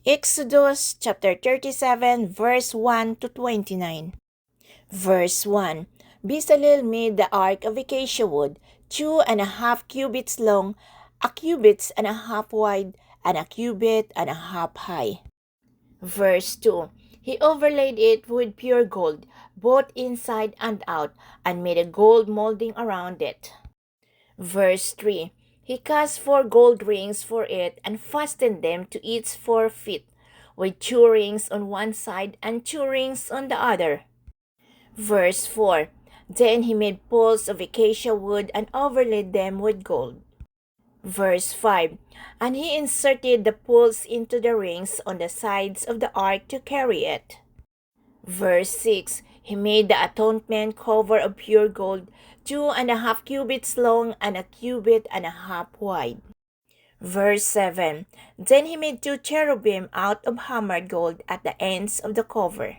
Exodus chapter 37 verse 1 to 29. Verse 1. Bezalel made the ark of acacia wood, 2.5 cubits long, a cubit and a half wide, and a cubit and a half high. Verse 2. He overlaid it with pure gold, both inside and out, and made a gold molding around it. Verse 3. He cast 4 gold rings for it and fastened them to its 4 feet, with 2 rings on one side and 2 rings on the other. Verse 4. Then he made poles of acacia wood and overlaid them with gold. Verse 5. And he inserted the poles into the rings on the sides of the ark to carry it. Verse 6. He made the atonement cover of pure gold, 2.5 cubits long and a cubit and a half wide. Verse 7. Then he made 2 cherubim out of hammered gold at the ends of the cover.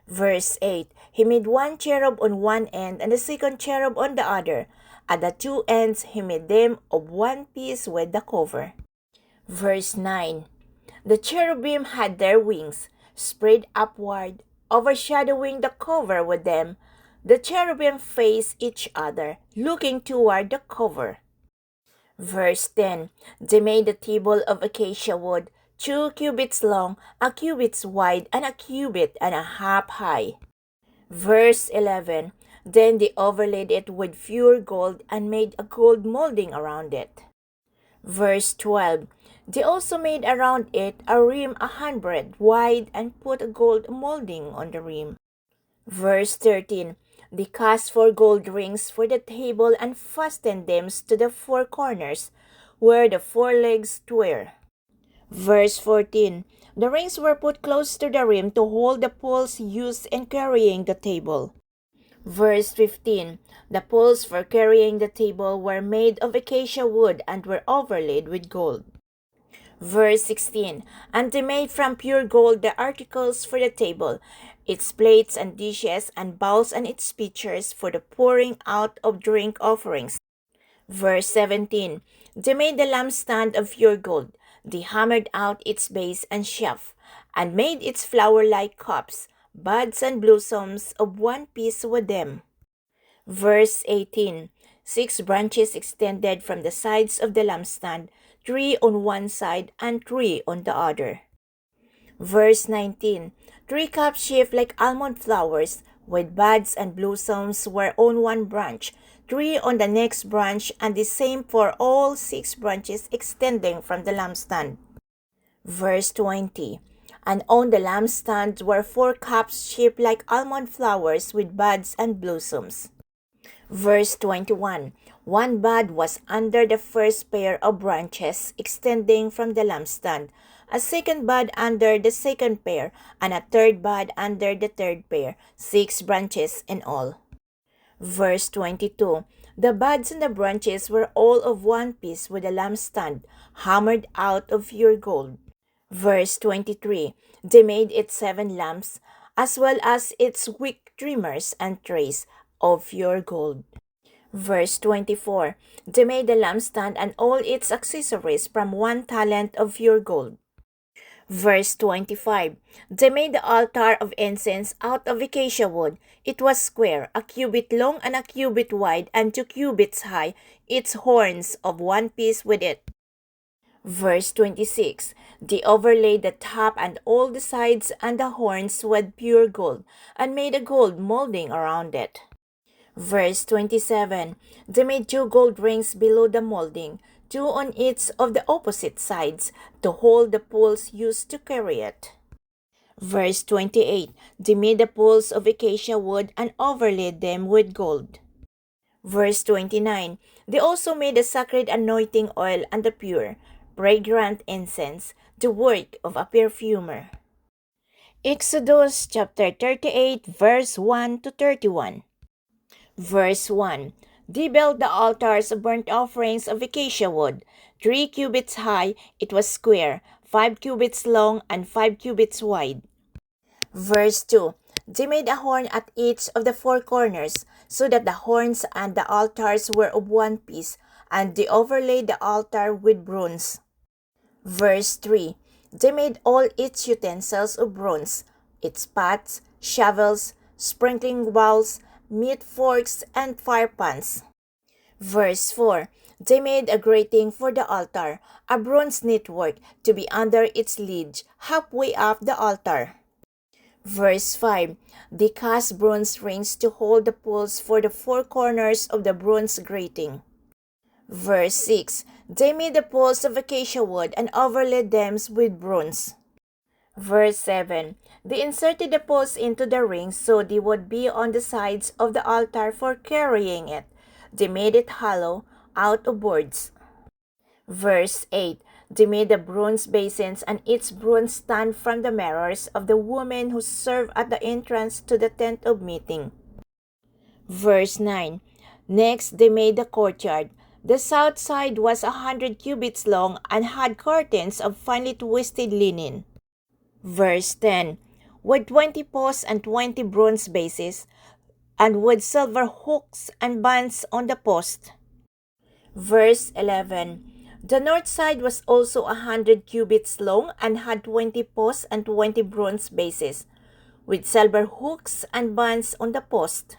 Verse 8. He made 1 cherub on one end and the second cherub on the other. At the 2 ends he made them of one piece with the cover. Verse 9. The cherubim had their wings spread upward, overshadowing the cover with them. The cherubim faced each other, looking toward the cover. Verse 10. They made a table of acacia wood, 2 cubits long, a cubit wide, and a cubit and a half high. Verse 11. Then they overlaid it with pure gold and made a gold molding around it. Verse 12. They also made around it a rim 100 wide and put a gold molding on the rim. Verse 13. They cast 4 gold rings for the table and fastened them to the 4 corners, where the 4 legs were. Verse 14. The rings were put close to the rim to hold the poles used in carrying the table. Verse 15. The poles for carrying the table were made of acacia wood and were overlaid with gold. Verse 16. And they made from pure gold the articles for the table, its plates and dishes and bowls and its pitchers for the pouring out of drink offerings. Verse 17. They made the lampstand of pure gold. They hammered out its base and shaft, and made its flower-like cups, buds and blossoms of one piece with them. Verse 18. 6 branches extended from the sides of the lampstand, 3 on one side and 3 on the other. Verse 19. 3 cups shaped like almond flowers, with buds and blossoms were on one branch, 3 on the next branch, and the same for all 6 branches extending from the lampstand. Verse 20. And on the lampstand were 4 cups shaped like almond flowers with buds and blossoms. Verse 21. 1 bud was under the first pair of branches extending from the lampstand, a second bud under the second pair, and a third bud under the third pair, 6 branches in all. Verse 22. The buds and the branches were all of one piece with the lampstand, hammered out of pure gold. Verse 23. They made it 7 lamps, as well as its wick trimmers and trays, of pure gold. Verse 24. They made the lampstand and all its accessories from 1 talent of pure gold. Verse 25. They made the altar of incense out of acacia wood. It was square, a cubit long and a cubit wide, and 2 cubits high, its horns of one piece with it. Verse 26. They overlaid the top and all the sides and the horns with pure gold, and made a gold molding around it. Verse 27. They made 2 gold rings below the molding, 2 on each of the opposite sides, to hold the poles used to carry it. Verse 28. They made the poles of acacia wood and overlaid them with gold. Verse 29. They also made the sacred anointing oil and the pure, fragrant incense, the work of a perfumer. Exodus chapter 38 verse 1 to 31. Verse 1. They built the altars of burnt offerings of acacia wood, 3 cubits high, it was square, 5 cubits long, and 5 cubits wide. Verse 2. They made a horn at each of the 4 corners, so that the horns and the altars were of one piece, and they overlaid the altar with bronze. Verse 3. They made all its utensils of bronze, its pots, shovels, sprinkling bowls, meat forks, and fire pans. Verse 4. They made a grating for the altar, a bronze network to be under its lid, halfway up the altar. Verse 5. They cast bronze rings to hold the poles for the four corners of the bronze grating. Verse 6. They made the poles of acacia wood and overlaid them with bronze. Verse 7. They inserted the poles into the rings so they would be on the sides of the altar for carrying it. They made it hollow out of boards. Verse 8. They made the bronze basins and its bronze stand from the mirrors of the women who serve at the entrance to the tent of meeting. Verse 9. Next they made the courtyard. The south side was 100 cubits long and had curtains of finely twisted linen. Verse 10. With 20 posts and 20 bronze bases, and with silver hooks and bands on the post. Verse 11. The north side was also 100 cubits long and had 20 posts and 20 bronze bases, with silver hooks and bands on the post.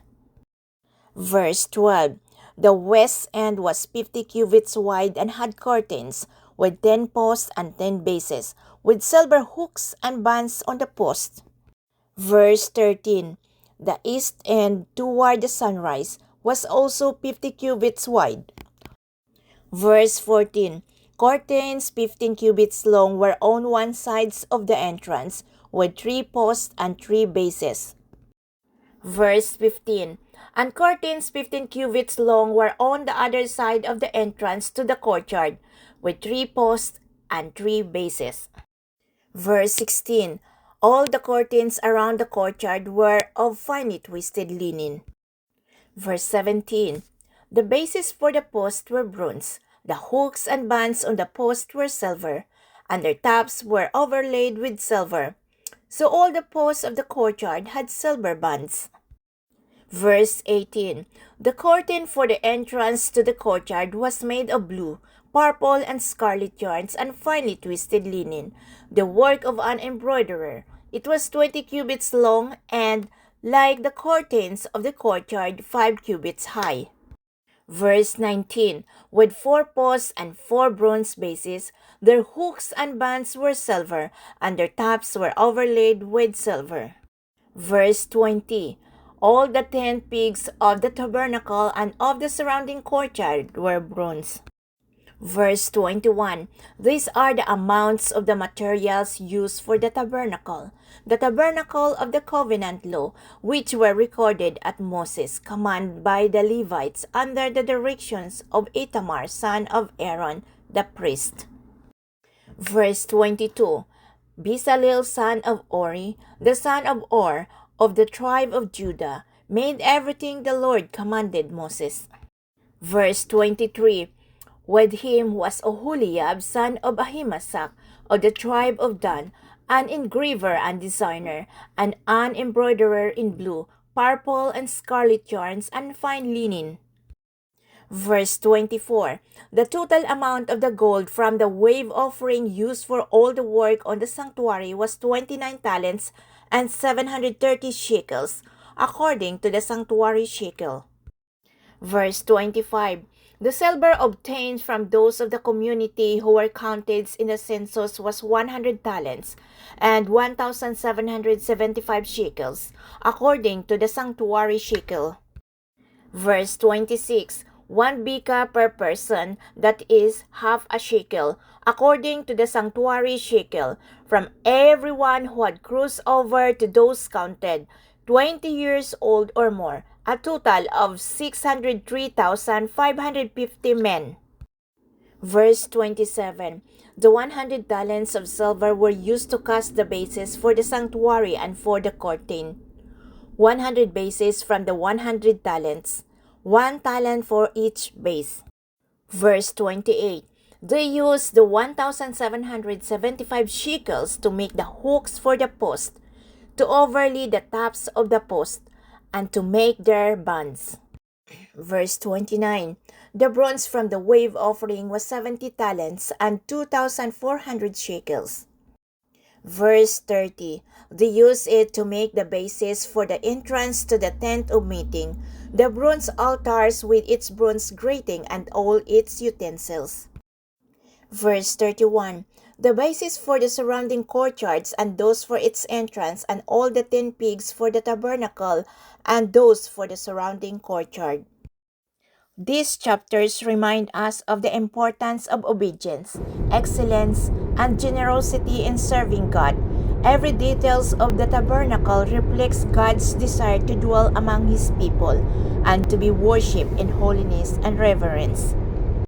Verse 12. The west end was 50 cubits wide and had curtains, with 10 posts and 10 bases, with silver hooks and bands on the post. Verse 13. The east end toward the sunrise was also 50 cubits wide. Verse 14. Curtains 15 cubits long were on one side of the entrance, with 3 posts and 3 bases. Verse 15. And curtains 15 cubits long were on the other side of the entrance to the courtyard, with 3 posts and 3 bases. Verse 16. All the curtains around the courtyard were of finely twisted linen. Verse 17. The bases for the posts were bronze. The hooks and bands on the posts were silver, and their tops were overlaid with silver. So all the posts of the courtyard had silver bands. Verse 18. The curtain for the entrance to the courtyard was made of blue, purple, and scarlet yarns and finely twisted linen, the work of an embroiderer. It was 20 cubits long and, like the curtains of the courtyard, 5 cubits high. Verse 19. With 4 posts and 4 bronze bases, their hooks and bands were silver, and their tops were overlaid with silver. Verse 20. All the 10 pegs of the tabernacle and of the surrounding courtyard were bronze. Verse 21. These are the amounts of the materials used for the tabernacle of the covenant law, which were recorded at Moses' command by the Levites under the directions of Ithamar, son of Aaron, the priest. Verse 22. Bezalel, son of Ori, the son of Or, of the tribe of Judah, made everything the Lord commanded Moses. Verse 23. With him was Oholiab, son of Ahimasak, of the tribe of Dan, an engraver and designer, and an embroiderer in blue, purple, and scarlet yarns and fine linen. Verse 24. The total amount of the gold from the wave offering used for all the work on the sanctuary was 29 talents and 730 shekels, according to the sanctuary shekel. Verse 25. The silver obtained from those of the community who were counted in the census was 100 talents and 1,775 shekels, according to the sanctuary shekel. Verse 26. 1 beka per person, that is, half a shekel, according to the sanctuary shekel, from everyone who had crossed over to those counted, 20 years old or more, a total of 603,550 men. Verse 27. The 100 talents of silver were used to cast the bases for the sanctuary and for the curtain. 100 bases from the 100 talents, 1 talent for each base. Verse 28. They used the 1,775 shekels to make the hooks for the post, to overlay the tops of the post, and to make their bands. Verse 29. The bronze from the wave offering was 70 talents and 2,400 shekels. Verse 30. They used it to make the basis for the entrance to the tent of meeting, the bronze altars with its bronze grating and all its utensils. Verse 31. The basis for the surrounding courtyards and those for its entrance, and all the 10 pigs for the tabernacle and those for the surrounding courtyard. These chapters remind us of the importance of obedience, excellence, and generosity in serving God. Every details of the tabernacle reflects God's desire to dwell among His people and to be worshipped in holiness and reverence.